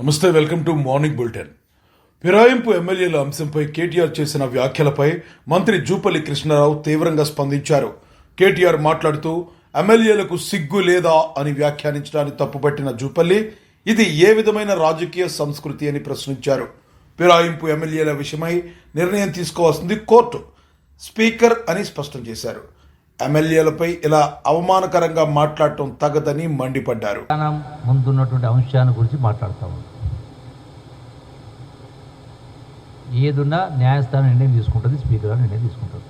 నమస్తే, welcome to morning bulletin. ఫిరాయింపు ఎమ్మెల్యేల అంశంపై కేటీఆర్ చేసిన వ్యాఖ్యలపై మంత్రి జూపల్లి కృష్ణారావు తీవ్రంగా స్పందించారు. కేటీఆర్ మాట్లాడుతూ ఎమ్మెల్యేలకు సిగ్గు లేదా అని వ్యాఖ్యానించడాన్ని తప్పుపట్టిన జూపల్లి ఇది ఏ విధమైన రాజకీయ సంస్కృతి అని ప్రశ్నించారు. ఫిరాయింపు ఎమ్మెల్యేల విషయమై నిర్ణయం తీసుకోవాల్సింది కోర్టు, స్పీకర్ అని స్పష్టం చేశారు. ఎమ్మెల్యేలపై ఇలా అవమానకరంగా మాట్లాడటం తగదని మండిపడ్డారు. ముందున్నటువంటి అంశాన్ని గురించి మాట్లాడతాము. ఏదున్నా న్యాయస్థానం నిర్ణయం తీసుకుంటుంది, స్పీకర్ నిర్ణయం తీసుకుంటుంది.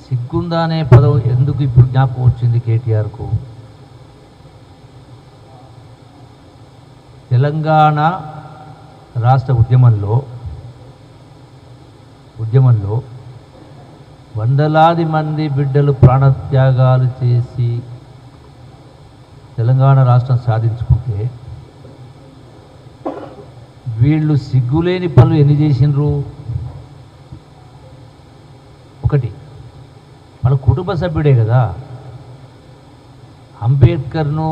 సిగ్గుందా అనే పదం ఎందుకు ఇప్పుడు జ్ఞాపకం వచ్చింది కేటీఆర్కు? తెలంగాణ రాష్ట్ర ఉద్యమంలో వందలాది మంది బిడ్డలు ప్రాణత్యాగాలు చేసి తెలంగాణ రాష్ట్రం సాధించుకుంటే వీళ్ళు సిగ్గులేని పనులు ఎన్ని చేసినారు? ఒకటి, మన కుటుంబ సభ్యుడే కదా. అంబేద్కర్ను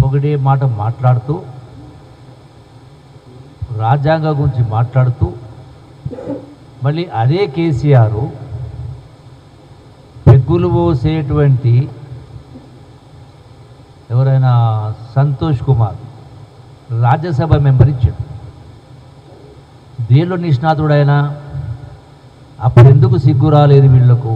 పొగిడే మాట మాట్లాడుతూ, రాజ్యాంగం గురించి మాట్లాడుతూ, మళ్ళీ అదే కేసీఆర్ పెగ్గులు పోసేటువంటి ఎవరైనా సంతోష్ కుమార్ రాజ్యసభ మెంబర్ ఇచ్చాడు. దేనిలో నిష్ణాతుడైనా అప్పుడు ఎందుకు సిగ్గు రాలేదు వీళ్లకు?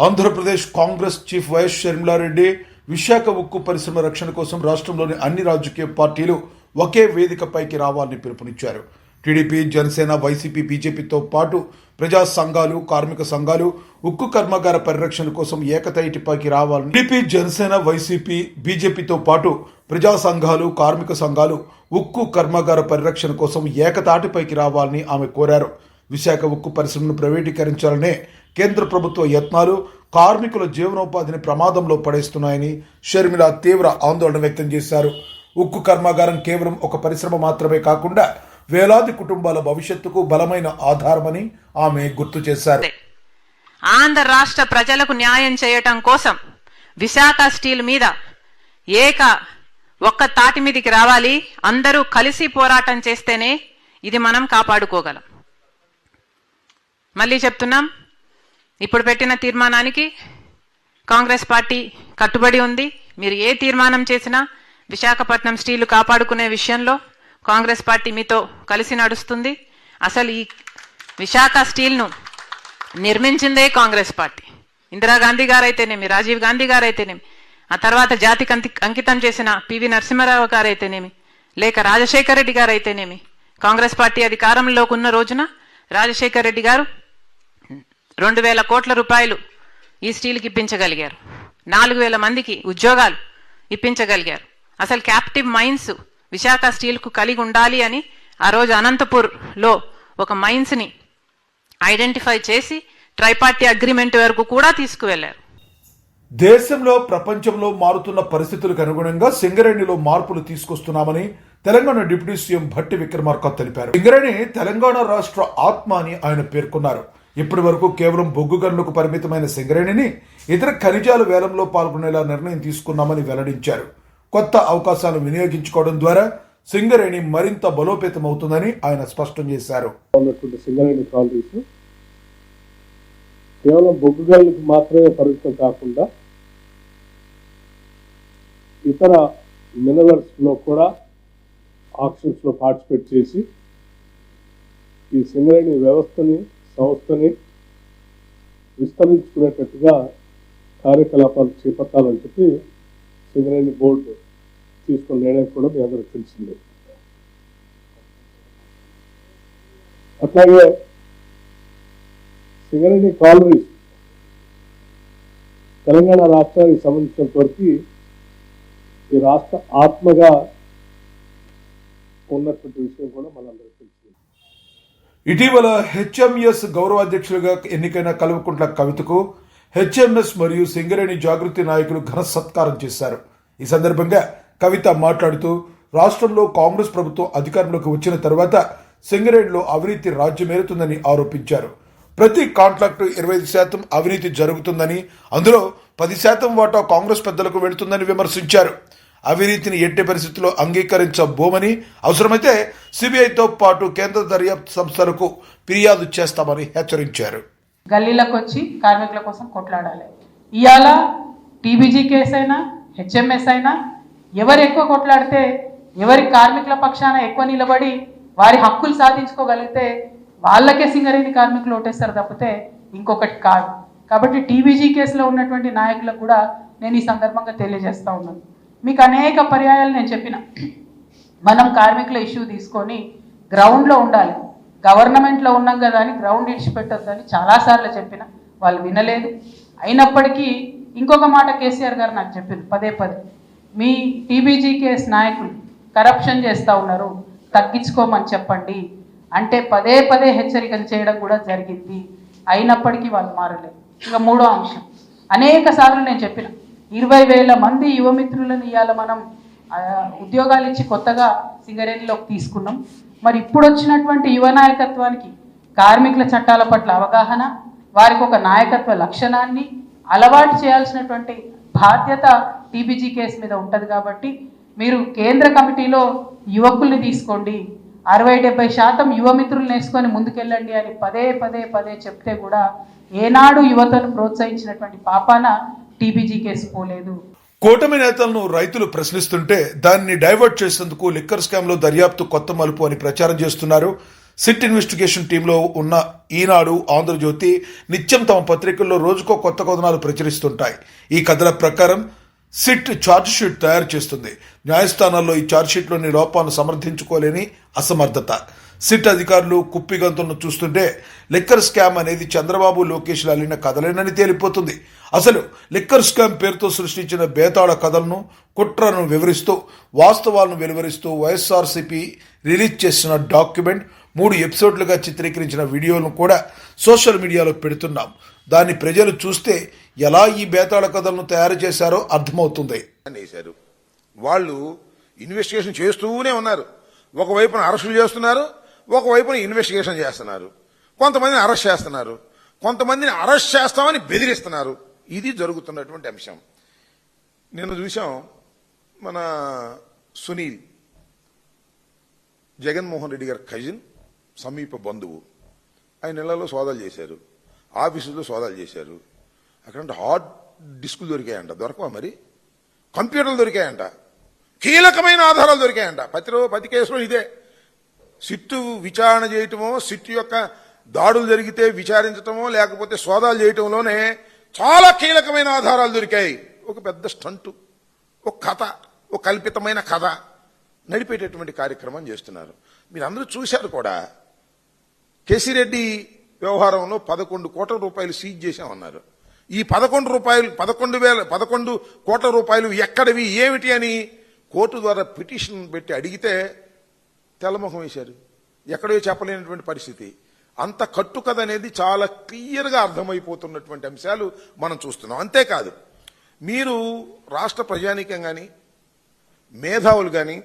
ఆంధ్రప్రదేశ్ కాంగ్రెస్ చీఫ్ వైఎస్ షర్మిలారెడ్డి విశాఖ ఉక్కు పరిశ్రమ రక్షణ కోసం రాష్ట్రంలోని అన్ని రాజకీయ పార్టీలు ఒకే వేదికపైకి రావాలని పిలుపునిచ్చారు. టీడీపీ, జనసేన, వైసీపీ, బీజేపీతో పాటు ప్రజా సంఘాలు, కార్మిక సంఘాలు ఉక్కు కర్మాగార పరిరక్షణ కోసం ఏకతాటిపైకి రావాలని టీడీపీ, జనసేన, వైసీపీ, బీజేపీతో పాటు ప్రజా సంఘాలు, కార్మిక సంఘాలు ఉక్కు కర్మాగార పరిరక్షణ కోసం ఏకతాటిపైకి రావాలని ఆమె కోరారు. విశాఖ ఉక్కు పరిశ్రమను ప్రైవేటీకరించాలనే కేంద్ర ప్రభుత్వ యత్నాలు కార్మికుల జీవనోపాధిని ప్రమాదంలో పడేస్తున్నాయని షర్మిల తీవ్ర ఆందోళన వ్యక్తం చేశారు. ఉక్కు కర్మాగారం కేవలం ఒక పరిశ్రమ మాత్రమే కాకుండా వేలాది కుటుంబాల భవిష్యత్తుకు బలమైన ఆధారమని ఆమె గుర్తు చేశారు. ఆంధ్ర రాష్ట్ర ప్రజలకు న్యాయం చేయటం కోసం విశాఖ స్టీల్ మీద ఒక్క తాటి మీదికి రావాలి. అందరూ కలిసి పోరాటం చేస్తేనే ఇది మనం కాపాడుకోగలం. మళ్ళీ చెప్తున్నాం, ఇప్పుడు పెట్టిన తీర్మానానికి కాంగ్రెస్ పార్టీ కట్టుబడి ఉంది. మీరు ఏ తీర్మానం చేసినా విశాఖపట్నం స్టీలు కాపాడుకునే విషయంలో కాంగ్రెస్ పార్టీ మీతో కలిసి నడుస్తుంది. అసలు ఈ విశాఖ స్టీల్ను నిర్మించిందే కాంగ్రెస్ పార్టీ. ఇందిరాగాంధీ గారైతేనేమి, రాజీవ్ గాంధీ గారైతేనేమి, ఆ తర్వాత జాతికి అంకితం చేసిన పివి నరసింహారావు గారైతేనేమి, లేక రాజశేఖర రెడ్డి గారైతేనేమి, కాంగ్రెస్ పార్టీ అధికారంలోకి ఉన్న రోజున రాజశేఖర రెడ్డి గారు 2,000 కోట్ల రూపాయలు ఈ స్టీల్కి ఇప్పించగలిగారు. 4,000 మందికి ఉద్యోగాలు ఇప్పించగలిగారు. అసలు క్యాప్టివ్ మైన్స్ విశాఖ స్టీల్కు కలిగి ఉండాలి అని ఆ రోజు అనంతపూర్లో ఒక మైన్స్ని ఐడెంటిఫై చేసి ట్రైపార్టీ అగ్రిమెంట్ వరకు కూడా తీసుకువెళ్లారు. దేశంలో, ప్రపంచంలో మారుతున్న పరిస్థితులకు అనుగుణంగా సింగరేణిలో మార్పులు తీసుకొస్తున్నామని తెలంగాణ డిప్యూటీ సీఎం భట్టి విక్రమార్క తెలిపారు. సింగరేణి తెలంగాణ రాష్ట్ర ఆత్మ అని ఆయన పేర్కొన్నారు. ఇప్పటి వరకు కేవలం బొగ్గు గనులకు పరిమితమైన సింగరేణిని ఇతర ఖనిజాల వేలంలో పాల్గొనేలా నిర్ణయం తీసుకున్నామని వెల్లడించారు. కొత్త అవకాశాలను వినియోగించుకోవడం ద్వారా సింగరేణి మరింత బలోపేతమవుతుందని ఆయన స్పష్టం చేశారు. సింగరేణి కాలనీస్ కేవలం బొగ్గు గనులకు మాత్రమే పరిమితం కాకుండా ఇతర మినరల్స్ లో కూడా ఆక్షన్స్ లో పార్టిసిపేట్ చేసి ఈ సింగరేణి వ్యవస్థని, సంస్థని విస్తరించుకునేటట్టుగా కార్యకలాపాలు చేపట్టాలని చెప్పి సింగరేణి బోర్డు తీసుకున్న నిర్ణయం కూడా మీ అందరికి తెలిసిందే. అట్లాగే సింగరేణి కాలనీస్ తెలంగాణ రాష్ట్రానికి సంబంధించినంత వరకు ఈ రాష్ట్ర ఆత్మగా ఉన్నటువంటి విషయం కూడా మనందరికీ తెలిసింది. ఇటీవల హెచ్ఎంఎస్ గౌరవాధ్యక్షులుగా ఎన్నికైన కల్వకుంట్ల కవితకు హెచ్ఎంఎస్ మరియు సింగరేణి జాగృతి నాయకులు ఘన సత్కారం చేశారు. ఈ సందర్భంగా కవిత మాట్లాడుతూ రాష్ట్రంలో కాంగ్రెస్ ప్రభుత్వం అధికారంలోకి వచ్చిన తర్వాత సింగరేణిలో అవినీతి రాజ్యమేలుతుందని ఆరోపించారు. ప్రతి కాంట్రాక్టు 25% అవినీతి జరుగుతుందని, అందులో 10% వాటా కాంగ్రెస్ పెద్దలకు వెళుతుందని విమర్శించారు. అవినీతిని ఎట్టి పరిస్థితుల్లో అంగీకరించబోమని, అవసరమైతే సిబిఐతో పాటు కేంద్ర దర్యాప్తు సంస్థలకు ఫిర్యాదు చేస్తామని హెచ్చరించారు. గల్లీలకు వచ్చి కార్మికుల కోసం కొట్లాడాలి. ఇవాళ టీబీజీ కేసు అయినా హెచ్ఎంఎస్ అయినా ఎవరు ఎక్కువ కొట్లాడితే, ఎవరి కార్మికుల పక్షాన ఎక్కువ నిలబడి వారి హక్కులు సాధించుకోగలిగితే వాళ్ళకే సింగరేణి కార్మికులు ఓటేస్తారు తప్పితే ఇంకొకటి కాదు. కాబట్టి టీబీజీ కేసులో ఉన్నటువంటి నాయకులకు కూడా నేను ఈ సందర్భంగా తెలియజేస్తూ ఉన్నాను. మీకు అనేక పర్యాయాలు నేను చెప్పిన, మనం కార్మికుల ఇష్యూ తీసుకొని గ్రౌండ్లో ఉండాలి. గవర్నమెంట్లో ఉన్నాం కదా అని గ్రౌండ్ ఇడిచిపెట్టొద్దని చాలాసార్లు చెప్పిన, వాళ్ళు వినలేదు. అయినప్పటికీ ఇంకొక మాట కేసీఆర్ గారు నాకు చెప్పింది పదే పదే, మీ టీబీజీ కేసు నాయకులు కరప్షన్ చేస్తూ ఉన్నారు, తగ్గించుకోమని చెప్పండి అంటే పదే పదే హెచ్చరికలు చేయడం కూడా జరిగింది. అయినప్పటికీ వాళ్ళు మారలేదు. ఇక మూడో అంశం, అనేక సార్లు నేను చెప్పిన, 20,000 మంది యువమిత్రులను ఇవాళ మనం ఉద్యోగాలు ఇచ్చి కొత్తగా సింగరేణిలోకి తీసుకున్నాం. మరి ఇప్పుడు వచ్చినటువంటి యువ నాయకత్వానికి కార్మికుల చట్టాల పట్ల అవగాహన, వారికి ఒక నాయకత్వ లక్షణాన్ని అలవాటు చేయాల్సినటువంటి బాధ్యత టీబీజీ కేసు మీద ఉంటుంది. కాబట్టి మీరు కేంద్ర కమిటీలో యువకుల్ని తీసుకోండి, 60-70% యువమిత్రులను వేసుకొని ముందుకెళ్ళండి అని పదే పదే పదే చెప్తే కూడా ఏనాడు యువతను ప్రోత్సహించినటువంటి పాపాన టీబీజీ కేసు పోలేదు. కూటమి నేతలను రైతులు ప్రశ్నిస్తుంటే దాన్ని డైవర్ట్ చేసేందుకు లిక్కర్ స్కామ్ లో దర్యాప్తు కొత్త మలుపు అని ప్రచారం చేస్తున్నారు. సిట్ ఇన్వెస్టిగేషన్ టీంలో ఉన్న ఈనాడు, ఆంధ్రజ్యోతి నిత్యం తమ పత్రికల్లో రోజుకో కొత్త కథనాలు ప్రచురిస్తుంటాయి. ఈ కథల ప్రకారం సిట్ ఛార్జ్షీట్ తయారు చేస్తుంది. న్యాయస్థానాల్లో ఈ ఛార్జ్షీట్లోని లోపాలను సమర్థించుకోలేని అసమర్థత, సిట్ అధికారులు కుప్పిగంతులను చూస్తుంటే లిక్కర్ స్కామ్ అనేది చంద్రబాబు, లోకేష్లు అల్లిన కథలేనని తేలిపోతుంది. అసలు లిక్కర్ స్కామ్ పేరుతో సృష్టించిన బేతాళ కథలను, కుట్రను వివరిస్తూ వాస్తవాలను వెలువరిస్తూ వైఎస్ఆర్సీపీ రిలీజ్ చేసిన డాక్యుమెంట్ 3 ఎపిసోడ్లుగా చిత్రీకరించిన వీడియోలను కూడా సోషల్ మీడియాలో పెడుతున్నాం. దాన్ని ప్రజలు చూస్తే ఎలా ఈ బేతాళ కథలను తయారు చేశారో అర్థమవుతుంది. వాళ్ళు ఇన్వెస్టిగేషన్ చేస్తూనే ఉన్నారు. ఒకవైపున అరెస్టులు చేస్తున్నారు, ఒకవైపున ఇన్వెస్టిగేషన్ చేస్తున్నారు. కొంతమందిని అరెస్ట్ చేస్తున్నారు, కొంతమందిని అరెస్ట్ చేస్తామని బెదిరిస్తున్నారు. ఇది జరుగుతున్నటువంటి అంశం. నిన్న చూసాం, మన సునీల్ జగన్మోహన్ రెడ్డి గారి కజిన్, సమీప బంధువు, ఆయన ఇళ్లలో సోదాలు చేశారు, ఆఫీసులో సోదాలు చేశారు. అక్కడ హార్డ్ డిస్కులు దొరికాయంట. దొరకవా మరి? కంప్యూటర్లు దొరికాయంట, కీలకమైన ఆధారాలు దొరికాయంట. ప్రతి కేసులో ఇదే. సిట్టు విచారణ చేయటమో, సిట్టు యొక్క దాడులు జరిగితే విచారించటమో, లేకపోతే సోదాలు చేయటంలోనే చాలా కీలకమైన ఆధారాలు దొరికాయి. ఒక పెద్ద స్టంటు, ఒక కథ, ఒక కల్పితమైన కథ నడిపేటటువంటి కార్యక్రమం చేస్తున్నారు. మీరు అందరూ చూశారు కూడా. కేసిరెడ్డి వ్యవహారంలో 11 కోట్ల రూపాయలు సీజ్ చేశామన్నారు. ఈ 11 కోట్ల రూపాయలు ఎక్కడివి, ఏమిటి అని కోర్టు ద్వారా పిటిషన్ పెట్టి అడిగితే తెల్లముఖం వేశారు. ఎక్కడో చెప్పలేనటువంటి పరిస్థితి. అంత కట్టుకథ అనేది చాలా క్లియర్గా అర్థమైపోతున్నటువంటి అంశాలు మనం చూస్తున్నాం. అంతేకాదు, మీరు రాష్ట్ర ప్రజానీకం కానీ, మేధావులు కానీ,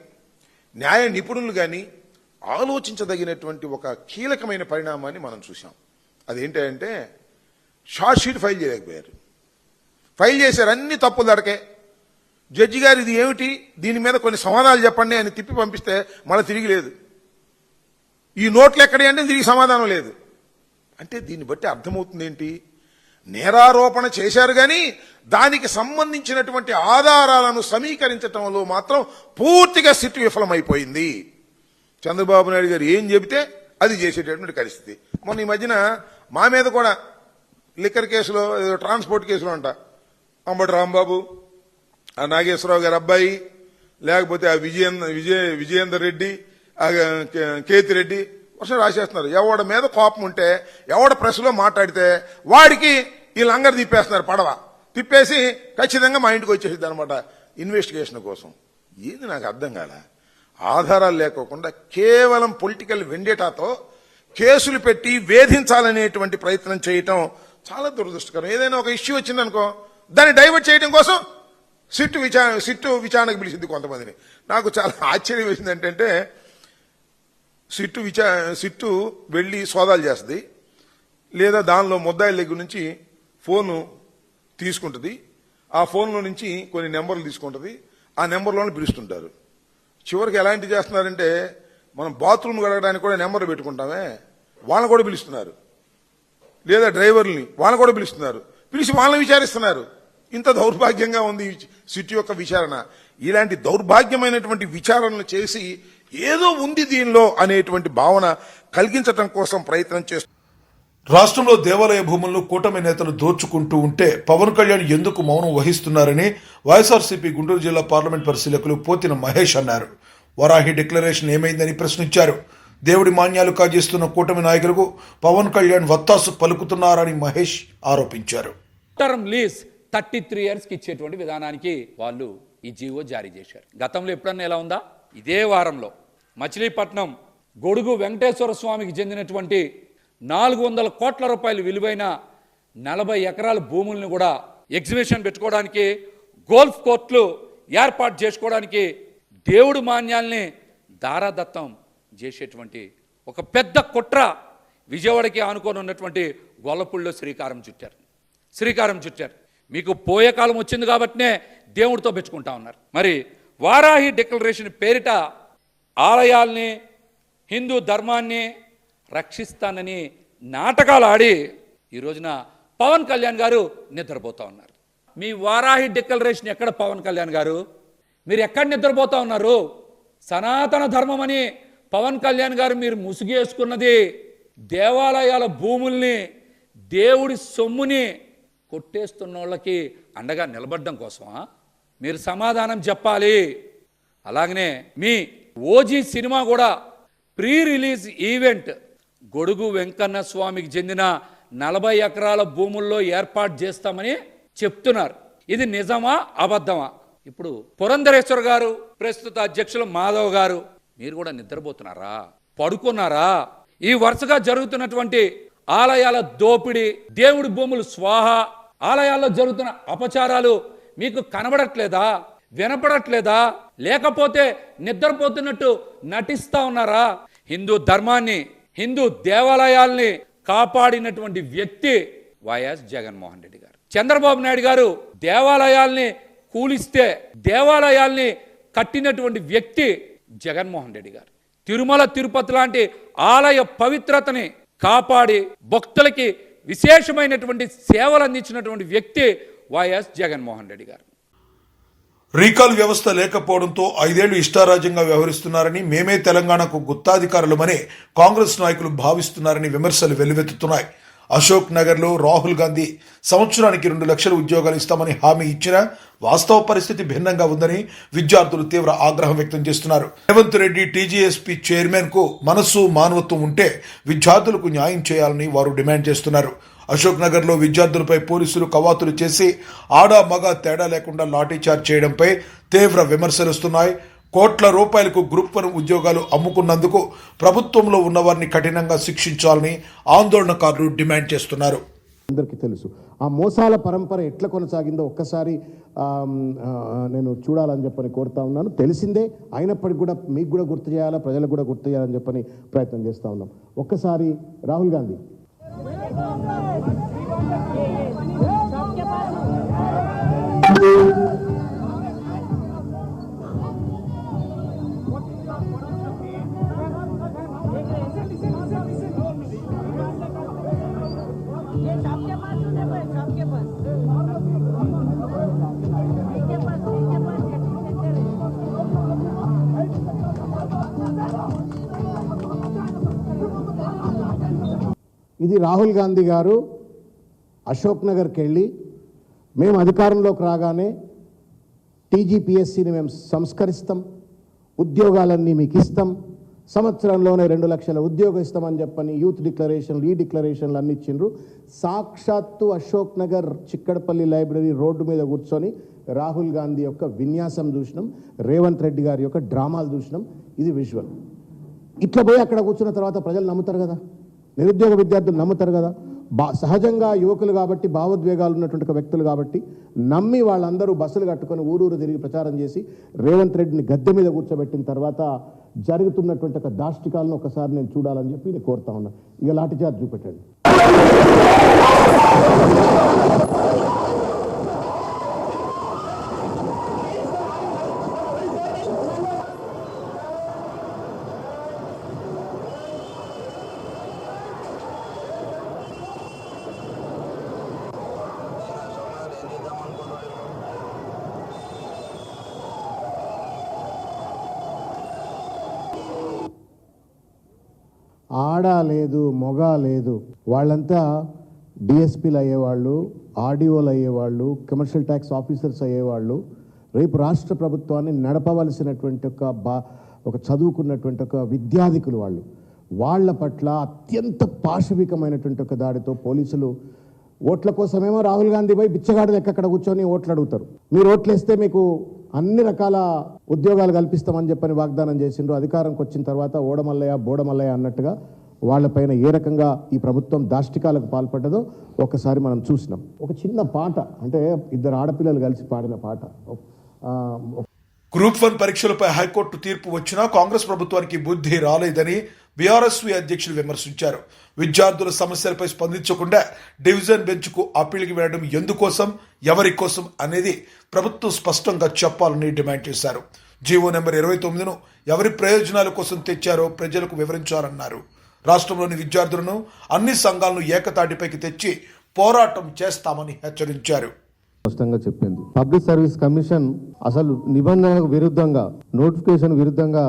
న్యాయ నిపుణులు కానీ ఆలోచించదగినటువంటి ఒక కీలకమైన పరిణామాన్ని మనం చూసాం. అదేంటంటే షార్ట్ షీట్ ఫైల్ చేయలేకపోయారు. ఫైల్ చేశారు, అన్ని తప్పులు దడకే. జడ్జి గారు ఇది ఏమిటి, దీని మీద కొన్ని సమాధానాలు చెప్పండి అని తిప్పి పంపిస్తే మళ్ళీ తిరిగి లేదు. ఈ నోట్లు ఎక్కడి అంటే తిరిగి సమాధానం లేదు. అంటే దీన్ని బట్టి అర్థమవుతుంది ఏంటి, నేరారోపణ చేశారు కానీ దానికి సంబంధించినటువంటి ఆధారాలను సమీకరించడంలో మాత్రం పూర్తిగా సిట్ విఫలమైపోయింది. చంద్రబాబు నాయుడు గారు ఏం చెబితే అది చేసేటటువంటి పరిస్థితి. మొన్న ఈ మధ్యన మా మీద కూడా లిక్కర్ కేసులో, ట్రాన్స్పోర్ట్ కేసులో అంట, అంబటి రాంబాబు, ఆ నాగేశ్వరరావు గారి అబ్బాయి, లేకపోతే ఆ విజయేందర్ రెడ్డి, ఆ కేతిరెడ్డి వర్షం రాసేస్తున్నారు. ఎవడ మీద కోపం ఉంటే, ఎవడ ప్రెస్లో మాట్లాడితే వాడికి వీళ్ళు లంగర్ తిప్పేస్తున్నారు. పడవ తిప్పేసి ఖచ్చితంగా మా ఇంటికి వచ్చేసింది అనమాట ఇన్వెస్టిగేషన్ కోసం. ఏది నాకు అర్థం కాల. ఆధారాలు లేకోకుండా కేవలం పొలిటికల్ వెండేటాతో కేసులు పెట్టి వేధించాలనేటువంటి ప్రయత్నం చేయటం చాలా దురదృష్టకరం. ఏదైనా ఒక ఇష్యూ వచ్చిందనుకో, దాన్ని డైవర్ట్ చేయడం కోసం సిట్టు విచారణకు పిలిచింది కొంతమందిని. నాకు చాలా ఆశ్చర్యం వేసింది ఏంటంటే, సిట్టు వెళ్ళి సోదాలు చేస్తుంది, లేదా దానిలో ముద్దాయిల దగ్గర నుంచి ఫోను తీసుకుంటుంది, ఆ ఫోన్లో నుంచి కొన్ని నెంబర్లు తీసుకుంటుంది, ఆ నెంబర్లోనే పిలుస్తుంటారు. చివరికి ఎలాంటి చేస్తున్నారంటే మనం బాత్రూమ్ కడగడానికి కూడా నెంబర్లు పెట్టుకుంటామే, వాళ్ళని కూడా పిలుస్తున్నారు. లేదా డ్రైవర్ని వాళ్ళని కూడా పిలుస్తున్నారు, పిలిచి వాళ్ళని విచారిస్తున్నారు. ఇంత దౌర్భాగ్యంగా ఉంది సిటీ యొక్క విచారణ. ఇలాంటి దౌర్భాగ్యమైనటువంటి విచారణలు చేసి ఏదో ఉంది దీనిలో అనేటువంటి భావన కలిగించడం కోసం ప్రయత్నం చేస్తున్నారు. రాష్ట్రంలో దేవాలయ భూములను కూటమి నేతలు దోచుకుంటూ ఉంటే పవన్ కళ్యాణ్ ఎందుకు మౌనం వహిస్తున్నారని వైఎస్ఆర్సీపీ గుంటూరు జిల్లా పార్లమెంట్ పరిశీలకులు పోతిన మహేష్ అన్నారు. వరాహి డిక్లరేషన్ ఏమైందని ప్రశ్నించారు. దేవుడి మాన్యాలు కాజేస్తున్న కూటమి నాయకులకు పవన్ కళ్యాణ్ వత్తాసు పలుకుతున్నారని మహేష్ ఆరోపించారు. టర్మ్ లీజ్ 33 yearsకి ఇచ్చేటువంటి విధానానికి వాళ్ళు ఈ జీవో జారీ చేశారు. గతంలో ఎప్పుడన్నా ఎలా ఉందా? ఇదే వారంలో మచిలీపట్నం గొడుగు వెంకటేశ్వర స్వామికి చెందినటువంటి 400 కోట్ల రూపాయలు విలువైన 40 ఎకరాల భూములను కూడా ఎగ్జిబిషన్ పెట్టుకోవడానికి, గోల్ఫ్ కోర్టులు ఏర్పాటు చేసుకోవడానికి, దేవుడి మాన్యాల్ని దారాదత్తం చేసేటువంటి ఒక పెద్ద కుట్ర విజయవాడకి ఆనుకొని ఉన్నటువంటి గొల్లపూడిలో శ్రీకారం చుట్టారు. మీకు పోయే కాలం వచ్చింది కాబట్టినే దేవుడితో పెట్టుకుంటా ఉన్నారు. మరి వారాహి డిక్లరేషన్ పేరిట ఆలయాల్ని, హిందూ ధర్మాన్ని రక్షిస్తానని నాటకాలు ఆడి ఈ రోజున పవన్ కళ్యాణ్ గారు నిద్రపోతా ఉన్నారు. మీ వారాహి డిక్లరేషన్ ఎక్కడ పవన్ కళ్యాణ్ గారు? మీరు ఎక్కడ నిద్రపోతా ఉన్నారు? సనాతన ధర్మం అని పవన్ కళ్యాణ్ గారు మీరు ముసుగేసుకున్నది దేవాలయాల భూముల్ని, దేవుడి సొమ్ముని కొట్టేస్తున్న వాళ్ళకి అండగా నిలబడడం కోసమా? మీరు సమాధానం చెప్పాలి. అలాగనే మీ ఓజీ సినిమా కూడా ప్రీ రిలీజ్ ఈవెంట్ గొడుగు వెంకన్న స్వామికి చెందిన 40 ఎకరాల భూముల్లో ఏర్పాటు చేస్తామని చెప్తున్నారు. ఇది నిజమా అబద్ధమా? ఇప్పుడు పురంధరేశ్వర్ గారు, ప్రస్తుత అధ్యక్షులు మాధవ్ గారు, మీరు కూడా నిద్రపోతున్నారా? పడుకున్నారా? ఈ వరుసగా జరుగుతున్నటువంటి ఆలయాల దోపిడీ, దేవుడి భూములు స్వాహ, ఆలయాల్లో జరుగుతున్న అపచారాలు మీకు కనబడట్లేదా? వినపడట్లేదా? లేకపోతే నిద్రపోతున్నట్టు నటిస్తా ఉన్నారా? హిందూ ధర్మాన్ని, హిందూ దేవాలయాల్ని కాపాడినటువంటి వ్యక్తి వైఎస్ జగన్మోహన్ రెడ్డి గారు. చంద్రబాబు నాయుడు గారు దేవాలయాల్ని కూలిస్తే దేవాలయాల్ని కట్టినటువంటి వ్యక్తి జగన్మోహన్ రెడ్డి గారు. తిరుమల తిరుపతి లాంటి ఆలయ పవిత్రతని కాపాడి భక్తులకి విశేషమైనటువంటి సేవలు అందించినటువంటి వ్యక్తి వైఎస్ జగన్మోహన్ రెడ్డి గారు. రీకాల్ వ్యవస్థ లేకపోవడంతో 5 ఏళ్లు ఇష్టారాజ్యంగా వ్యవహరిస్తున్నారని, మేమే తెలంగాణకు గుత్తాధికారులమని కాంగ్రెస్ నాయకులు భావిస్తున్నారని విమర్శలు వెల్లువెత్తుతున్నాయి. అశోక్ నగర్లో రాహుల్ గాంధీ సంవత్సరానికి 2 లక్షల ఉద్యోగాలు ఇస్తామని హామీ ఇచ్చినా వాస్తవ పరిస్థితి భిన్నంగా ఉందని విద్యార్థులు తీవ్ర ఆగ్రహం వ్యక్తం చేస్తున్నారు. రేవంత్ రెడ్డి టీజీఎస్పీ చైర్మన్ కు మనస్సు, మానవత్వం ఉంటే విద్యార్థులకు న్యాయం చేయాలని వారు డిమాండ్ చేస్తున్నారు. అశోక్ నగర్ లో విద్యార్థులపై పోలీసులు కవాతులు చేసి ఆడా మగ తేడా లేకుండా లాఠీచార్జ్ చేయడంపై తీవ్ర విమర్శలు వస్తున్నాయి. కోట్ల రూపాయలకు గ్రూప్ 1 ఉద్యోగాలు అమ్ముకున్నందుకు ప్రభుత్వంలో ఉన్నవారిని కఠినంగా శిక్షించాలని ఆందోళనకారులు డిమాండ్ చేస్తున్నారు. అందరికీ తెలుసు ఆ మోసాల పరంపర ఎట్లా కొనసాగిందో ఒక్కసారి నేను చూడాలని చెప్పని కోరుతా ఉన్నాను. తెలిసిందే అయినప్పటికీ కూడా మీకు కూడా గుర్తు చేయాలా, ప్రజలకు కూడా గుర్తు చేయాలని చెప్పని ప్రయత్నం చేస్తూ ఉన్నాం. ఒక్కసారి రాహుల్ గాంధీ ఇది రాహుల్ గాంధీ గారు అశోక్ నగర్కి వెళ్ళి మేము అధికారంలోకి రాగానే టీజీపీఎస్సీని మేము సంస్కరిస్తాం, ఉద్యోగాలన్నీ మీకు ఇస్తాం, సంవత్సరంలోనే 2 లక్షల ఉద్యోగం ఇస్తామని చెప్పని యూత్ డిక్లరేషన్లు, ఈ డిక్లరేషన్లు అన్ని ఇచ్చిండ్రు. సాక్షాత్తు అశోక్ నగర్ చిక్కడపల్లి లైబ్రరీ రోడ్డు మీద కూర్చొని రాహుల్ గాంధీ యొక్క విన్యాసం చూసినాం, రేవంత్ రెడ్డి గారి యొక్క డ్రామాలు చూసినాం. ఇది విజువల్. ఇట్లా పోయి అక్కడ కూర్చున్న తర్వాత ప్రజలు నమ్ముతారు కదా, నిరుద్యోగ విద్యార్థులు నమ్ముతారు కదా. సహజంగా యువకులు కాబట్టి, భావోద్వేగాలు ఉన్నటువంటి వ్యక్తులు కాబట్టి నమ్మి వాళ్ళందరూ బస్సులు కట్టుకొని ఊరూరు తిరిగి ప్రచారం చేసి రేవంత్ రెడ్డిని గద్దె మీద కూర్చోబెట్టిన తర్వాత జరుగుతున్నటువంటి ఒక దాష్టికాలను ఒకసారి నేను చూడాలని చెప్పి నేను కోరుతా ఉన్నాను. ఇక లాఠీచార్జ్ చూపెట్టండి. ఆడ లేదు, మొగ లేదు. వాళ్ళంతా డిఎస్పీలు అయ్యేవాళ్ళు, ఆర్డీఓలు అయ్యేవాళ్ళు, కమర్షియల్ ట్యాక్స్ ఆఫీసర్స్ అయ్యేవాళ్ళు. రేపు రాష్ట్ర ప్రభుత్వాన్ని నడపవలసినటువంటి ఒక చదువుకున్నటువంటి ఒక విద్యాధికులు వాళ్ళు. వాళ్ళ పట్ల అత్యంత పాశవికమైనటువంటి ఒక దాడితో పోలీసులు ఓట్ల కోసమేమో రాహుల్ గాంధీ పోయి బిచ్చగాడు లెక్క అక్కడ కూర్చొని ఓట్లు అడుగుతారు. మీరు ఓట్లేస్తే మీకు అన్ని రకాల ఉద్యోగాలు కల్పిస్తామని చెప్పని వాగ్దానం చేసిండ్రు. అధికారంకి వచ్చిన తర్వాత ఓడమల్లయ్య బోడమల్లయ్య అన్నట్టుగా వాళ్ళపైన ఏ రకంగా ఈ ప్రభుత్వం దాష్టికాలకు పాల్పడ్డదో ఒకసారి మనం చూసినాం. ఒక చిన్న పాట, అంటే ఇద్దరు ఆడపిల్లలు కలిసి పాడిన పాట. గ్రూప్ 1 పరీక్షలపై హైకోర్టు తీర్పు వచ్చినా కాంగ్రెస్ ప్రభుత్వానికి బుద్ధి రాలేదని బీఆర్ఎస్వి అధ్యక్షులు విమర్శించారు. విద్యార్థుల సమస్యలపై స్పందించకుండా డివిజన్ బెంచ్కు అప్పీలుకి వెళ్లడం ఎందుకోసం, ఎవరి కోసం అనేది ప్రభుత్వం స్పష్టంగా చెప్పాలని డిమాండ్ చేశారు. జీవో నెంబర్ 29ను ఎవరి ప్రయోజనాల కోసం తెచ్చారో ప్రజలకు వివరించాలన్నారు. రాష్ట్రంలోని విద్యార్థులను, అన్ని సంఘాలను ఏకతాటిపైకి తెచ్చి పోరాటం చేస్తామని హెచ్చరించారు. స్పష్టంగా చెప్పింది. పబ్లిక్ సర్వీస్ కమిషన్ అసలు నిబంధనలకు విరుద్ధంగా, నోటిఫికేషన్ విరుద్ధంగా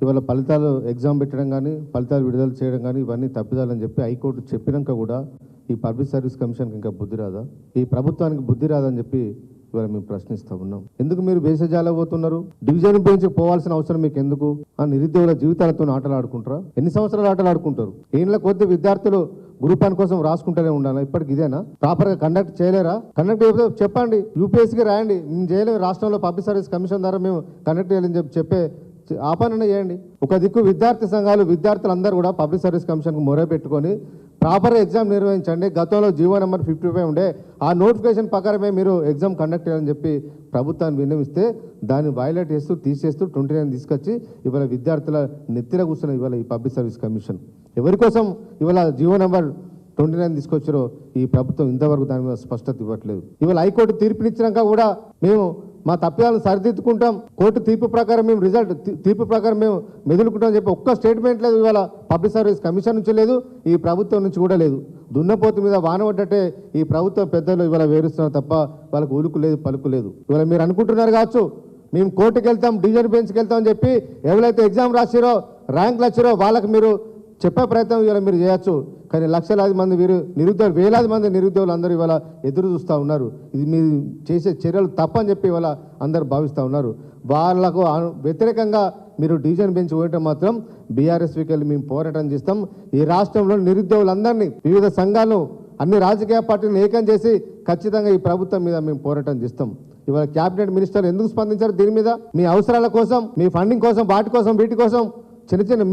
ఇవాళ ఫలితాలు ఎగ్జామ్ పెట్టడం కానీ, ఫలితాలు విడుదల చేయడం కానీ ఇవన్నీ తప్పిదాలని చెప్పి హైకోర్టు చెప్పినాక కూడా ఈ పబ్లిక్ సర్వీస్ కమిషన్కి ఇంకా బుద్ధి రాదా, ఈ ప్రభుత్వానికి బుద్ధి రాదని చెప్పి ఇవాళ మేము ప్రశ్నిస్తూ ఉన్నాం. ఎందుకు మీరు బేసజాల పోతున్నారు? డివిజన్ బెంచ్కి పోవాల్సిన అవసరం మీకు ఎందుకు? ఆ నిరుద్యోగుల జీవితాలతో ఆటలాడుకుంటారా? ఎన్ని సంవత్సరాలు ఆటలాడుకుంటారు? ఏళ్ళ కొద్ది విద్యార్థులు గ్రూప్ 1 కోసం రాసుకుంటూనే ఉండాలి. ఇప్పటికి ఇదేనా? ప్రాపర్గా కండక్ట్ చేయలేరా? కండక్ట్ చెప్పండి, యూపీఎస్సీకి రాయండి. మేము చేయలేము, రాష్ట్రంలో పబ్లిక్ సర్వీస్ కమిషన్ ద్వారా మేము కండక్ట్ చేయాలని చెప్పే ఆపరణ చేయండి. ఒక దిక్కు విద్యార్థి సంఘాలు, విద్యార్థులందరూ కూడా పబ్లిక్ సర్వీస్ కమిషన్కు మొర పెట్టుకొని ప్రాపర్ ఎగ్జామ్ నిర్వహించండి. గతంలో జీవో నెంబర్ 55 ఉండే, ఆ నోటిఫికేషన్ ప్రకారమే మీరు ఎగ్జామ్ కండక్ట్ చేయాలని చెప్పి ప్రభుత్వాన్ని విన్నవిస్తే దాన్ని వైలేట్ చేస్తూ తీసేస్తూ 29 తీసుకొచ్చి ఇవాళ విద్యార్థుల నెత్తిన కూర్చున్న ఇవాళ ఈ పబ్లిక్ సర్వీస్ కమిషన్ ఎవరి కోసం ఇవాళ జీవో నెంబర్ 29 తీసుకొచ్చారో ఈ ప్రభుత్వం ఇంతవరకు దాని మీద స్పష్టత ఇవ్వట్లేదు. ఇవాళ హైకోర్టు తీర్పునిచ్చినాక కూడా మేము మా తప్పిదాలను సరిదిద్దుకుంటాం, కోర్టు తీర్పు ప్రకారం మేము తీర్పు ప్రకారం మేము మెదులుకుంటాం చెప్పి ఒక్క స్టేట్మెంట్ లేదు. ఇవాళ పబ్లిక్ సర్వీస్ కమిషన్ నుంచి లేదు, ఈ ప్రభుత్వం నుంచి కూడా లేదు. దున్నపోతు మీద వానబడ్డట్టే ఈ ప్రభుత్వ పెద్దలు ఇవాళ వేరుస్తున్నారు తప్ప వాళ్ళకు ఉలుకు లేదు, పలుకు లేదు. ఇవాళ మీరు అనుకుంటున్నారు కావచ్చు మేము కోర్టుకు వెళ్తాం, డివిజన్ బెంచ్కి వెళ్తాం అని చెప్పి ఎవరైతే ఎగ్జామ్ రాసిరో, ర్యాంకులు వచ్చిరో వాళ్ళకి మీరు చెప్పే ప్రయత్నం ఇవాళ మీరు చేయొచ్చు. కానీ లక్షలాది మంది నిరుద్యోగులు, వేలాది మంది నిరుద్యోగులు అందరూ ఇవాళ ఎదురు చూస్తూ ఉన్నారు. ఇది మీరు చేసే చర్యలు తప్పని చెప్పి ఇవాళ అందరూ భావిస్తూ ఉన్నారు. వాళ్ళకు వ్యతిరేకంగా మీరు డివిజన్ బెంచ్ పోయటం మాత్రం బీఆర్ఎస్కి వెళ్ళి మేము పోరాటం చేస్తాం. ఈ రాష్ట్రంలో నిరుద్యోగులందరినీ, వివిధ సంఘాలను, అన్ని రాజకీయ పార్టీలను ఏకం చేసి ఖచ్చితంగా ఈ ప్రభుత్వం మీద మేము పోరాటం చేస్తాం. ఇవాళ క్యాబినెట్ మినిస్టర్ ఎందుకు స్పందించారు దీని మీద? మీ అవసరాల కోసం, మీ ఫండింగ్ కోసం, వాటి కోసం, వీటి కోసం, చిన్న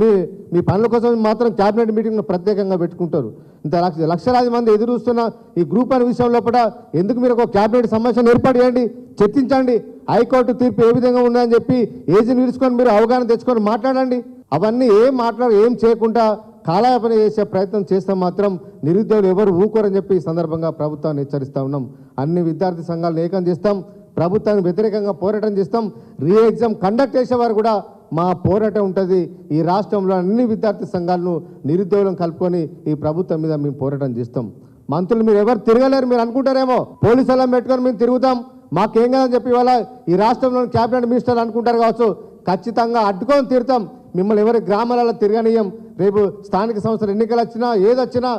మీ పనుల కోసం మాత్రం క్యాబినెట్ మీటింగ్ను ప్రత్యేకంగా పెట్టుకుంటారు. ఇంత లక్షలాది మంది ఎదురు చూస్తున్న ఈ గ్రూప్ 1 విషయంలో కూడా ఎందుకు మీరు ఒక క్యాబినెట్ సమావేశం ఏర్పాటు చేయండి, చర్చించండి. హైకోర్టు తీర్పు ఏ విధంగా ఉందని చెప్పి ఏజీని నిలుచుకొని మీరు అవగాహన తెచ్చుకొని మాట్లాడండి. అవన్నీ ఏం చేయకుండా కాలయాపన చేసే ప్రయత్నం చేస్తే మాత్రం నిరుద్యోగులు ఎవరు ఊకోరని చెప్పి ఈ సందర్భంగా ప్రభుత్వాన్ని హెచ్చరిస్తూ ఉన్నాం. అన్ని విద్యార్థి సంఘాలను ఏకం చేస్తాం, ప్రభుత్వానికి వ్యతిరేకంగా పోరాటం చేస్తాం. రీ ఎగ్జామ్ కండక్ట్ చేసేవారు కూడా మా పోరాటం ఉంటుంది. ఈ రాష్ట్రంలో అన్ని విద్యార్థి సంఘాలను, నిరుద్యోగులను కలుపుకొని ఈ ప్రభుత్వం మీద మేము పోరాటం చేస్తాం. మంత్రులు మీరు ఎవరు తిరగలేరు మీరు అనుకుంటారేమో, పోలీసులను పెట్టుకొని మేము తిరుగుతాం, మాకేం కాదని చెప్పి ఇవాళ ఈ రాష్ట్రంలోని క్యాబినెట్ మినిస్టర్లు అనుకుంటారు కావచ్చు. ఖచ్చితంగా అడ్డుకొని తీరుతాం. మిమ్మల్ని ఎవరి గ్రామాలలో తిరగనీయం. రేపు స్థానిక సంస్థల ఎన్నికలు వచ్చినా, ఏదొచ్చినా,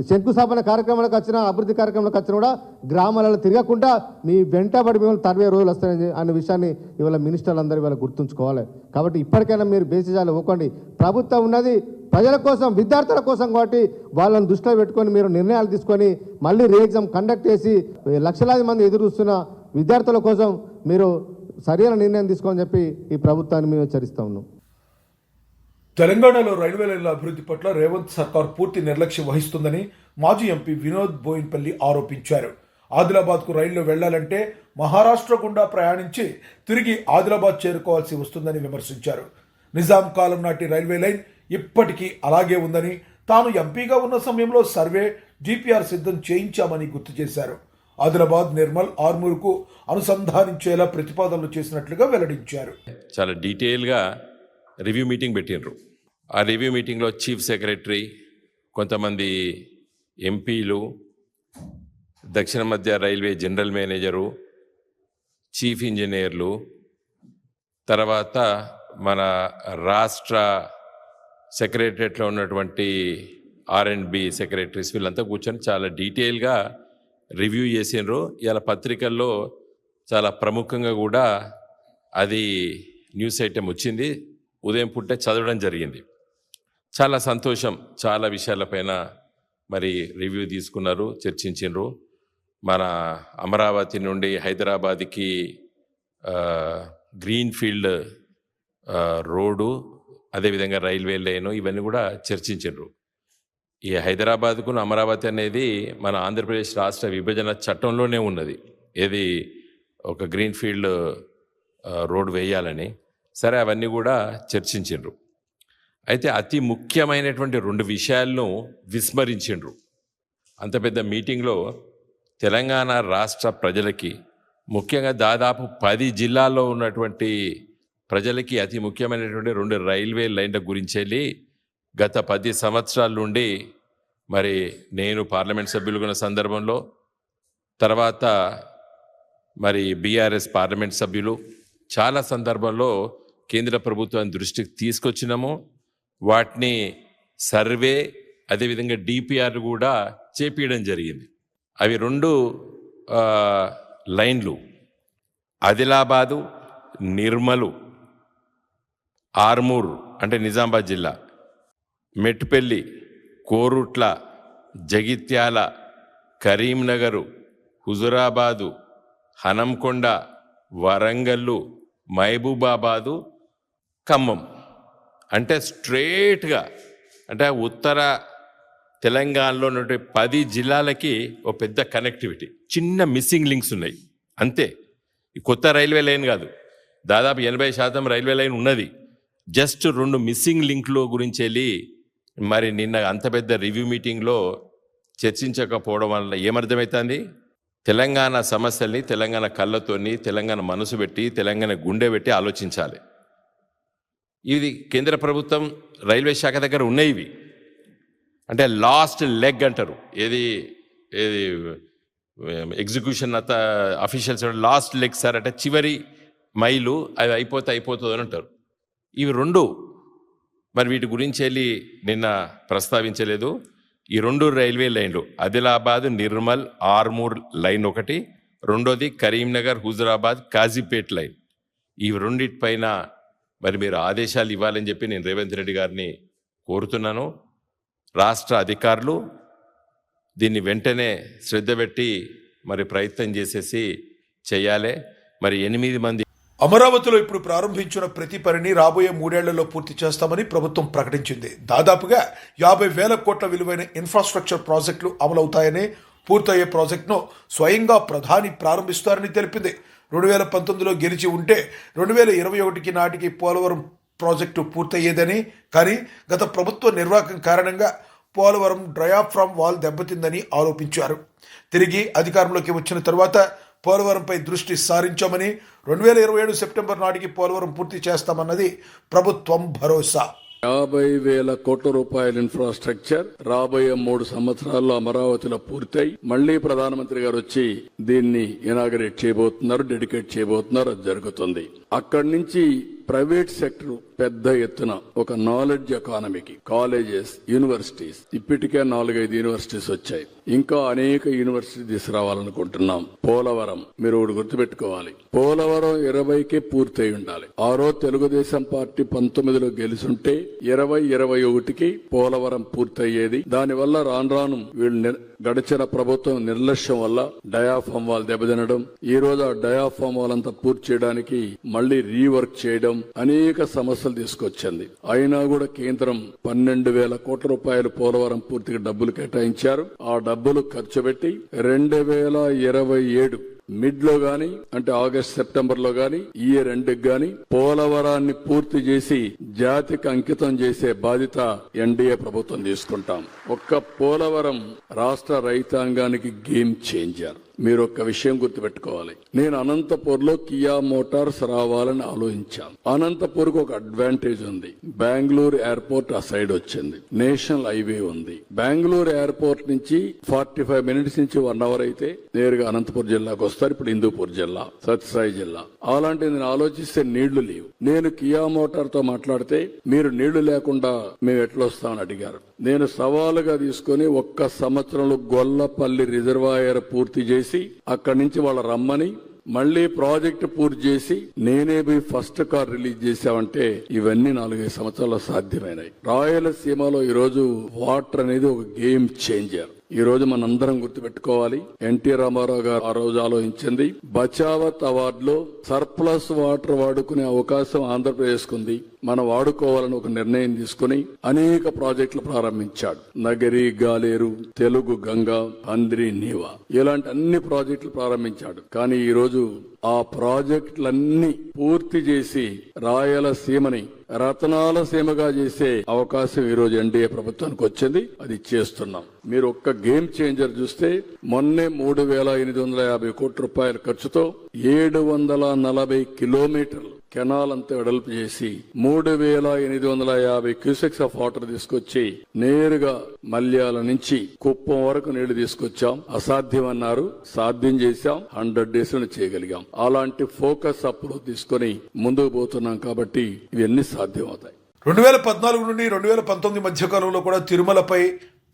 శంకుస్థాపన కార్యక్రమాలకు వచ్చినా, అభివృద్ధి కార్యక్రమాలకు వచ్చినా కూడా గ్రామాలలో తిరగకుండా మీ వెంటబడి మిమ్మల్ని 60 రోజులు వస్తాయని అనే విషయాన్ని ఇవాళ మినిస్టర్లు అందరూ ఇవాళ గుర్తుంచుకోవాలి. కాబట్టి ఇప్పటికైనా మీరు బేసిజాలు ఇవ్వకండి. ప్రభుత్వం ఉన్నది ప్రజల కోసం, విద్యార్థుల కోసం కాబట్టి వాళ్ళని దృష్టిలో పెట్టుకొని మీరు నిర్ణయాలు తీసుకొని మళ్ళీ రీ ఎగ్జామ్ కండక్ట్ చేసి లక్షలాది మంది ఎదురు చూస్తున్న విద్యార్థుల కోసం మీరు సరైన నిర్ణయం తీసుకోని చెప్పి ఈ ప్రభుత్వాన్ని మేము హెచ్చరిస్తా ఉన్నాం. తెలంగాణలో రైల్వే లైన్ల అభివృద్ధి పట్ల రేవంత్ సర్కార్ పూర్తి నిర్లక్ష్యం వహిస్తుందని మాజీ ఎంపీ వినోద్ బోయిన్పల్లి ఆరోపించారు. ఆదిలాబాద్కు రైల్లో వెళ్లాలంటే మహారాష్ట్ర గుండా ప్రయాణించి తిరిగి ఆదిలాబాద్ చేరుకోవాల్సి వస్తుందని విమర్శించారు. నిజాం కాలం నాటి రైల్వే లైన్ ఇప్పటికీ అలాగే ఉందని, తాను ఎంపీగా ఉన్న సమయంలో సర్వే, జీపీఆర్ సిద్ధం చేయించామని గుర్తు చేశారు. ఆదిలాబాద్, నిర్మల్, ఆర్మూర్కు అనుసంధానించేలా ప్రతిపాదనలు చేసినట్లుగా వెల్లడించారు. చాలా డీటెయిల్గా రివ్యూ మీటింగ్ పెట్టినరు. ఆ రివ్యూ మీటింగ్లో చీఫ్ సెక్రటరీ, కొంతమంది ఎంపీలు, దక్షిణ మధ్య రైల్వే జనరల్ మేనేజరు, చీఫ్ ఇంజనీర్లు, తర్వాత మన రాష్ట్ర సెక్రటరియట్లో ఉన్నటువంటి R&B సెక్రటరీస్ వీళ్ళంతా కూర్చొని చాలా డీటెయిల్గా రివ్యూ చేసినారు. ఇలా పత్రికల్లో చాలా ప్రముఖంగా కూడా అది న్యూస్ ఐటెం వచ్చింది. ఉదయం పుట్టే చదవడం జరిగింది. చాలా సంతోషం. చాలా విషయాలపైన మరి రివ్యూ తీసుకున్నారు, చర్చించారు. మన అమరావతి నుండి హైదరాబాద్కి గ్రీన్ ఫీల్డ్ రోడ్డు, అదేవిధంగా రైల్వే లైను, ఇవన్నీ కూడా చర్చించారు. ఈ హైదరాబాద్కు అమరావతి అనేది మన ఆంధ్రప్రదేశ్ రాష్ట్ర విభజన చట్టంలోనే ఉన్నది. ఏది ఒక గ్రీన్ ఫీల్డ్ రోడ్ వేయాలని. సరే, అవన్నీ కూడా చర్చించారు. అయితే అతి ముఖ్యమైనటువంటి 2 విషయాలను విస్మరించిండ్రు. అంత పెద్ద మీటింగ్లో తెలంగాణ రాష్ట్ర ప్రజలకి, ముఖ్యంగా దాదాపు 10 జిల్లాల్లో ఉన్నటువంటి ప్రజలకి అతి ముఖ్యమైనటువంటి 2 రైల్వే లైన్ల గురించి వెళ్ళి గత 10 సంవత్సరాల నుండి మరి నేను పార్లమెంట్ సభ్యులుగా ఉన్న సందర్భంలో, తర్వాత మరి బీఆర్ఎస్ పార్లమెంట్ సభ్యులు చాలా సందర్భంలో కేంద్ర ప్రభుత్వాన్ని దృష్టికి తీసుకొచ్చినాము. వాటిని సర్వే, అదేవిధంగా డిపిఆర్ కూడా చేపించడం జరిగింది. అవి 2 లైన్లు ఆదిలాబాదు, నిర్మలు, ఆర్మూర్ అంటే నిజామాబాద్ జిల్లా, మెట్పల్లి, కోరుట్ల, జగిత్యాల, కరీంనగరు, హుజురాబాదు, హనంకొండ, వరంగల్లు, మహబూబాబాదు, ఖమ్మం. అంటే స్ట్రేట్గా అంటే ఉత్తర తెలంగాణలో ఉన్నటువంటి 10 జిల్లాలకి ఒక పెద్ద కనెక్టివిటీ. చిన్న మిస్సింగ్ లింక్స్ ఉన్నాయి అంతే. ఈ కొత్త రైల్వే లైన్ కాదు, దాదాపు 80% రైల్వే లైన్ ఉన్నది. జస్ట్ 2 మిస్సింగ్ లింక్ల గురించి వెళ్ళి మరి నిన్న అంత పెద్ద రివ్యూ మీటింగ్లో చర్చించకపోవడం వల్ల ఏమర్థమవుతుంది? తెలంగాణ సమస్యల్ని తెలంగాణ కళ్ళతోని, తెలంగాణ మనసు పెట్టి, తెలంగాణ గుండె పెట్టి ఆలోచించాలి. ఇది కేంద్ర ప్రభుత్వం రైల్వే శాఖ దగ్గర ఉన్నాయి. ఇవి అంటే లాస్ట్ లెగ్ అంటారు. ఏది execution officials last leg sir అంటే చివరి మైలు, అది అయిపోతుంది అని అంటారు. ఇవి 2 మరి వీటి గురించి వెళ్ళి నిన్న ప్రస్తావించలేదు. ఈ 2 రైల్వే లైన్లు ఆదిలాబాద్, నిర్మల్, ఆర్మూర్ లైన్ ఒకటి, రెండోది కరీంనగర్, హుజురాబాద్, కాజీపేట్ లైన్. ఈ 2పైన మరి మీరు ఆదేశాలు ఇవ్వాలని చెప్పి నేను రేవంత్ రెడ్డి గారిని కోరుతున్నాను. రాష్ట్ర అధికారులు దీన్ని వెంటనే శ్రద్ధ పెట్టి మరి ప్రయత్నం చేసేసి చేయాలి. మరి 8 మంది అమరావతిలో ఇప్పుడు ప్రారంభించిన ప్రతి పనిని రాబోయే 3 ఏళ్లలో పూర్తి చేస్తామని ప్రభుత్వం ప్రకటించింది. దాదాపుగా 50,000 కోట్ల విలువైన ఇన్ఫ్రాస్ట్రక్చర్ ప్రాజెక్టులు అమలవుతాయని, పూర్తయ్యే ప్రాజెక్టును స్వయంగా ప్రధాని ప్రారంభిస్తారని తెలిపింది. 2019లో గెలిచి ఉంటే 2021 నాటికి పోలవరం ప్రాజెక్టు పూర్తయ్యేదని, కానీ గత ప్రభుత్వ నిర్వాహకం కారణంగా పోలవరం డయాఫ్రామ్ వాల్ దెబ్బతిందని ఆరోపించారు. తిరిగి అధికారంలోకి వచ్చిన తర్వాత పోలవరంపై దృష్టి సారించామని, 2027 సెప్టెంబర్ నాటికి పోలవరం పూర్తి చేస్తామన్నది ప్రభుత్వం భరోసా. 50,000 కోట్ల రూపాయల ఇన్ఫ్రాస్ట్రక్చర్ రాబోయే 3 సంవత్సరాల్లో అమరావతిలో పూర్తయి మళ్లీ ప్రధానమంత్రి గారు వచ్చి దీన్ని ఇనాగరేట్ చేయబోతున్నారు, డెడికేట్ చేయబోతున్నారు. అది జరుగుతుంది. అక్కడి నుంచి ప్రైవేట్ సెక్టర్ పెద్ద ఎత్తున ఒక నాలెడ్జ్ ఎకానమీకి కాలేజెస్, యూనివర్సిటీస్, ఇప్పటికే 4-5 యూనివర్సిటీస్ వచ్చాయి. ఇంకా అనేక యూనివర్సిటీ తీసుకురావాలనుకుంటున్నాం. పోలవరం మీరు ఒకటి గుర్తుపెట్టుకోవాలి, పోలవరం 20కే పూర్తయి ఉండాలి. ఆ రోజు తెలుగుదేశం పార్టీ 19లో గెలుచుంటే 2021కి పోలవరం పూర్తయ్యేది. దానివల్ల రాను వీళ్ళు గడిచిన ప్రభుత్వం నిర్లక్ష్యం వల్ల డయాఫామ్ వాల్ దెబ్బతినడం, ఈ రోజు ఆ డయాఫామ్ వాల్ అంతా పూర్తి చేయడానికి మళ్లీ రీవర్క్ చేయడం, అనేక సమస్యలు తీసుకొచ్చింది. అయినా కూడా కేంద్రం 12,000 కోట్ల రూపాయలు పోలవరం పూర్తిగా డబ్బులు కేటాయించారు. ఆ డబ్బులు ఖర్చు పెట్టి 2027 మిడ్ లో గాని అంటే ఆగస్ట్ సెప్టెంబర్ లో గాని ఈ రెండుకి గాని పోలవరాన్ని పూర్తి చేసి జాతికి అంకితం చేసే బాధ్యత ఎన్డీఏ ప్రభుత్వం తీసుకుంటాం. ఒక్క పోలవరం రాష్ట్ర రైతాంగానికి గేమ్ చేంజర్. మీరు ఒక్క విషయం గుర్తుపెట్టుకోవాలి, నేను అనంతపూర్లో కియా మోటార్స్ రావాలని ఆలోచించాను. అనంతపూర్కు ఒక అడ్వాంటేజ్ ఉంది, బెంగళూరు ఎయిర్పోర్ట్ ఆ సైడ్ వచ్చింది, నేషనల్ హైవే ఉంది. బెంగళూరు ఎయిర్పోర్ట్ నుంచి 45 మినిట్స్ నుంచి 1 అవర్ అయితే నేరుగా అనంతపురం జిల్లాకు వస్తారు. ఇప్పుడు హిందూపూర్ జిల్లా, సత్యసాయి జిల్లా. అలాంటిది నేను ఆలోచిస్తే నీళ్లు లేవు. నేను కియా మోటార్ తో మాట్లాడితే పడితే మీరు నీళ్లు లేకుండా మేము ఎట్లా వస్తామని అడిగారు. నేను సవాలుగా తీసుకుని ఒక్క సంవత్సరంలో గొల్లపల్లి రిజర్వాయర్ పూర్తి చేసి అక్కడి నుంచి వాళ్ళ రమ్మని మళ్లీ ప్రాజెక్టు పూర్తి చేసి నేనే పోయి ఫస్ట్ కార్ రిలీజ్ చేశామంటే ఇవన్నీ 4-5 సంవత్సరాల్లో సాధ్యమైనాయి. రాయలసీమలో ఈరోజు వాటర్ అనేది ఒక గేమ్ చేంజర్. ఈ రోజు మనందరం గుర్తుపెట్టుకోవాలి, ఎన్టీ రామారావు గారు ఆ రోజు ఆలోచించింది బచావత్ అవార్డులో సర్ప్లస్ వాటర్ వాడుకునే అవకాశం ఆంధ్రప్రదేశ్ కుంది, మనం వాడుకోవాలని ఒక నిర్ణయం తీసుకుని అనేక ప్రాజెక్టులు ప్రారంభించాడు. నగరి, గాలేరు, తెలుగు గంగ, అంద్రి, నీవా ఇలాంటి అన్ని ప్రాజెక్టులు ప్రారంభించాడు. కానీ ఈ రోజు ఆ ప్రాజెక్టులన్నీ పూర్తి చేసి రాయలసీమని రతనాల సీమగా చేసే అవకాశం ఈ రోజు ఎన్డీఏ ప్రభుత్వానికి వచ్చింది. అది చేస్తున్నాం. మీరు ఒక్క గేమ్ చేంజర్ చూస్తే మొన్నే 3,850 కోట్ల రూపాయల ఖర్చుతో 740 కిలోమీటర్లు కెనాల్ అంతా వెడల్పు చేసి 3,850 క్యూసెక్స్ ఆఫ్ వాటర్ తీసుకొచ్చి నేరుగా మల్యాల నుంచి కుప్పం వరకు నీళ్లు తీసుకొచ్చాం. అసాధ్యమన్నారు, సాధ్యం చేశాం. 100 days చేయగలిగాం. అలాంటి ఫోకస్ అప్రోచ్ తీసుకుని ముందుకు పోతున్నాం కాబట్టి ఇవన్నీ సాధ్యం అవుతాయి. 2014 నుండి 2019 మధ్య కాలంలో కూడా తిరుమలపై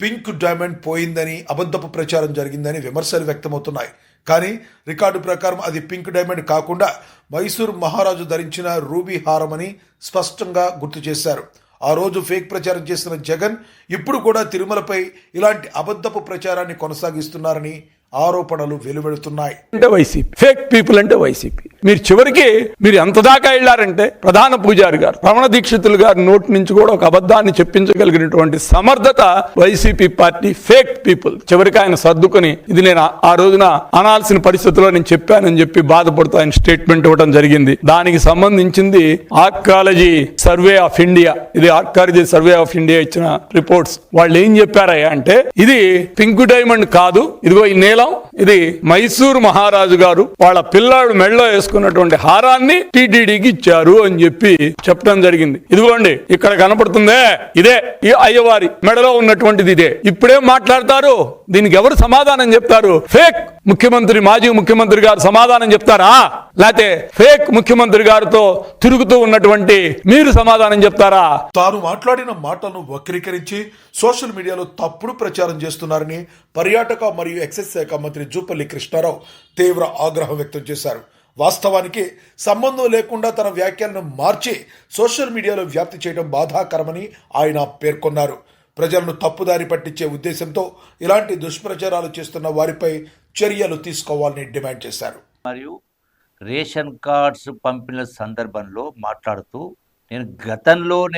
పింక్ డైమండ్ పోయిందని అబద్ధపు ప్రచారం జరిగిందని విమర్శలు వ్యక్తమవుతున్నాయి. కానీ రికార్డు ప్రకారం అది పింక్ డైమండ్ కాకుండా మైసూర్ మహారాజు ధరించిన రూబీ హారమని స్పష్టంగా గుర్తు చేశారు. ఆ రోజు ఫేక్ ప్రచారం చేసిన జగన్ ఇప్పుడు కూడా తిరుమలపై ఇలాంటి అబద్ధపు ప్రచారాన్ని కొనసాగిస్తున్నారని ఆరోపణలు వెలువడుతున్నాయి. అంటే వైసీపీ ఫేక్ పీపుల్ అంటే వైసీపీ. మీరు చివరికి మీరు ఎంత దాకా వెళ్ళారంటే ప్రధాన పూజారి గారు రమణ దీక్షితులు గారి నోటి నుంచి కూడా ఒక అబద్ధాన్ని చెప్పించగలిగినటువంటి సమర్థత వైసీపీ పార్టీ. ఫేక్ పీపుల్ చివరికి ఆయన సర్దుకొని ఇది నేను ఆ రోజున అనాల్సిన పరిస్థితుల్లో నేను చెప్పానని చెప్పి బాధపడుతూ ఆయన స్టేట్మెంట్ ఇవ్వడం జరిగింది. దానికి సంబంధించింది ఆర్కాలజీ సర్వే ఆఫ్ ఇండియా, ఇది ఆర్కాలజీ సర్వే ఆఫ్ ఇండియా ఇచ్చిన రిపోర్ట్స్. వాళ్ళు ఏం చెప్పారయ్యా అంటే ఇది పింక్ డైమండ్ కాదు, ఇదిగో ఈ నీలం, ఇది మైసూర్ మహారాజు గారు వాళ్ళ పిల్లాడు మెడలో వేసుకున్నటువంటి హారాన్ని టీటీడీకి ఇచ్చారు అని చెప్పి చెప్పడం జరిగింది. ఇదిగోండి ఇక్కడ కనపడుతుందే, ఇదే ఈ అయ్యవారి మెడలో ఉన్నటువంటిది, ఇదే. ఇప్పుడేం మాట్లాడతారు? దీనికి ఎవరు సమాధానం చెప్తారు? ఫేక్ ముఖ్యమంత్రి, మాజీ ముఖ్యమంత్రి గారు సమాధానం చెప్తారా? లేకపోతే ఫేక్ ముఖ్యమంత్రి గారితో తిరుగుతూ ఉన్నటువంటి మీరు సమాధానం చెప్తారా? తాను మాట్లాడిన మాటలను వక్రీకరించి సోషల్ మీడియాలో తప్పుడు ప్రచారం చేస్తున్నారని పర్యాటక మరియు ఎక్సైజ్ శాఖ మంత్రి జూపల్లి కృష్ణారావు తీవ్ర ఆగ్రహం వ్యక్తం చేశారు. వాస్తవానికి సంబంధం లేకుండా తన వ్యాఖ్యలను మార్చి సోషల్ మీడియాలో వ్యాప్తి చేయడం బాధాకరమని ఆయన పేర్కొన్నారు. ప్రజలను తప్పుదారి పట్టించే ఉద్దేశంతో ఇలాంటి దుష్ప్రచారాలు చేస్తున్న వారిపై చర్యలు తీసుకోవాలని డిమాండ్ చేశారు. మరియు రేషన్ కార్డ్స్ పంపిన సందర్భంలో మాట్లాడుతూ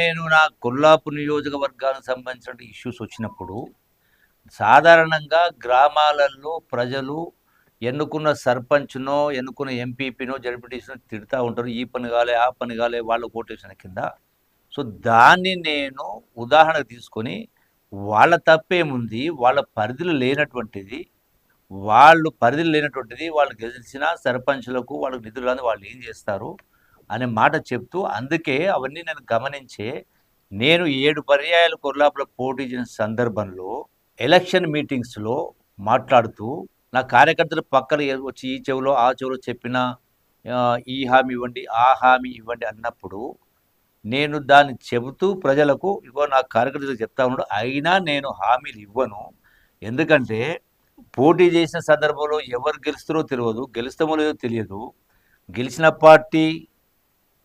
నేను నా కొల్లాపూర్ నియోజకవర్గానికి సంబంధించిన ఇష్యూస్ వచ్చినప్పుడు సాధారణంగా గ్రామాలలో ప్రజలు ఎన్నుకున్న సర్పంచ్నో ఎన్నుకున్న ఎంపీపీనో జడ్పీటీసీనో తిడుతూ ఉంటారు, ఈ పని కాలే ఆ పని కాలే వాళ్ళ కోటేషన్ కింద. సో దాన్ని నేను ఉదాహరణ తీసుకొని వాళ్ళ తప్పేముంది, వాళ్ళ పరిధిలో లేనటువంటిది వాళ్ళు గెలిచిన సర్పంచ్లకు వాళ్ళకి నిధులు రాని వాళ్ళు ఏం చేస్తారు అనే మాట చెప్తూ, అందుకే అవన్నీ నేను గమనించే నేను 7 పర్యాయాలు కొల్లాపులో పోటీ చేసిన సందర్భంలో ఎలక్షన్ మీటింగ్స్లో మాట్లాడుతూ నా కార్యకర్తలు పక్కన వచ్చి ఈ చెవిలో ఆ చెవిలో చెప్పిన ఈ హామీ ఇవ్వండి ఆ హామీ ఇవ్వండి అన్నప్పుడు నేను దాన్ని చెబుతూ ప్రజలకు ఇగో నా కార్యకర్తలకు చెప్తా ఉన్నాడు. అయినా నేను హామీలు ఇవ్వను, ఎందుకంటే పోటీ చేసిన సందర్భంలో ఎవరు గెలుస్తారో తెలియదు, గెలుస్తామో లేదో తెలియదు, గెలిచిన పార్టీ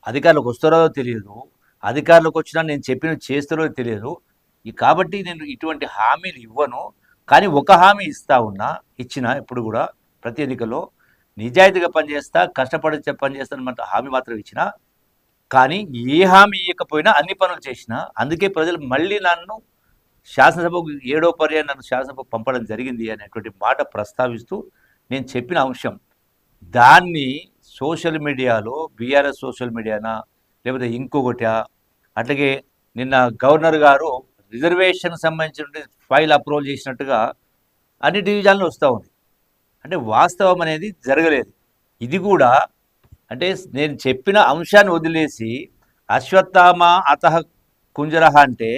అధికారులకు వస్తారో తెలియదు, అధికారులకు వచ్చినా నేను చెప్పిన చేస్తారో తెలియదు. కాబట్టి నేను ఇటువంటి హామీలు ఇవ్వను. కానీ ఒక హామీ ఇచ్చిన ఎప్పుడు కూడా ప్రతి ఎన్నికల్లో నిజాయితీగా పనిచేస్తా, కష్టపడి పనిచేస్తానన్నమాట హామీ మాత్రం ఇచ్చిన. కానీ ఏ హామీ ఇవ్వకపోయినా అన్ని పనులు చేసిన. అందుకే ప్రజలు మళ్ళీ నన్ను శాసనసభకు 7వ పర్యాయం నన్ను శాసనసభకు పంపడం జరిగింది అనేటువంటి మాట ప్రస్తావిస్తూ నేను చెప్పిన అంశం. దాన్ని సోషల్ మీడియాలో బీఆర్ఎస్ సోషల్ మీడియానా లేకపోతే ఇంకొకటి, అట్లాగే నిన్న గవర్నర్ గారు రిజర్వేషన్ సంబంధించిన ఫైల్ అప్రూవల్ చేసినట్టుగా అన్ని డివిజన్లు వస్తూ ఉంది. అంటే వాస్తవం అనేది జరగలేదు. ఇది కూడా అంటే నేను చెప్పిన అంశాన్ని వదిలేసి అశ్వత్థామ అతః కుంజరహ అంటే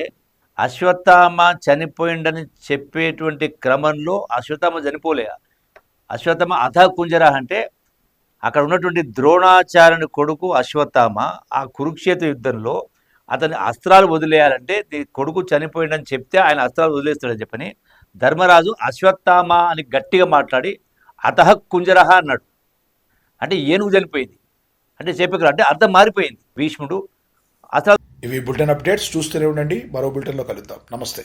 అశ్వత్థామ చనిపోయిండని చెప్పేటువంటి క్రమంలో అశ్వత్థామ చనిపోలే. అశ్వత్థామ అతః కుంజరహ అంటే అక్కడ ఉన్నటువంటి ద్రోణాచార్యుని కొడుకు అశ్వత్థామ ఆ కురుక్షేత్ర యుద్ధంలో అతని అస్త్రాలు వదిలేయాలంటే నీ కొడుకు చనిపోయిందని చెప్తే ఆయన అస్త్రాలు వదిలేస్తాడని చెప్పని ధర్మరాజు అశ్వత్థామ అని గట్టిగా మాట్లాడి అతహ కుంజరహ అన్నాడు. అంటే ఏనుగు చనిపోయింది అంటే చెప్పగలరు, అంటే అర్థం మారిపోయింది. భీష్ముడు అసలు ఇవి బులెటిన్ అప్డేట్స్ చూస్తూనే ఉండండి. మరో బులెటిన్లో కలుద్దాం. నమస్తే.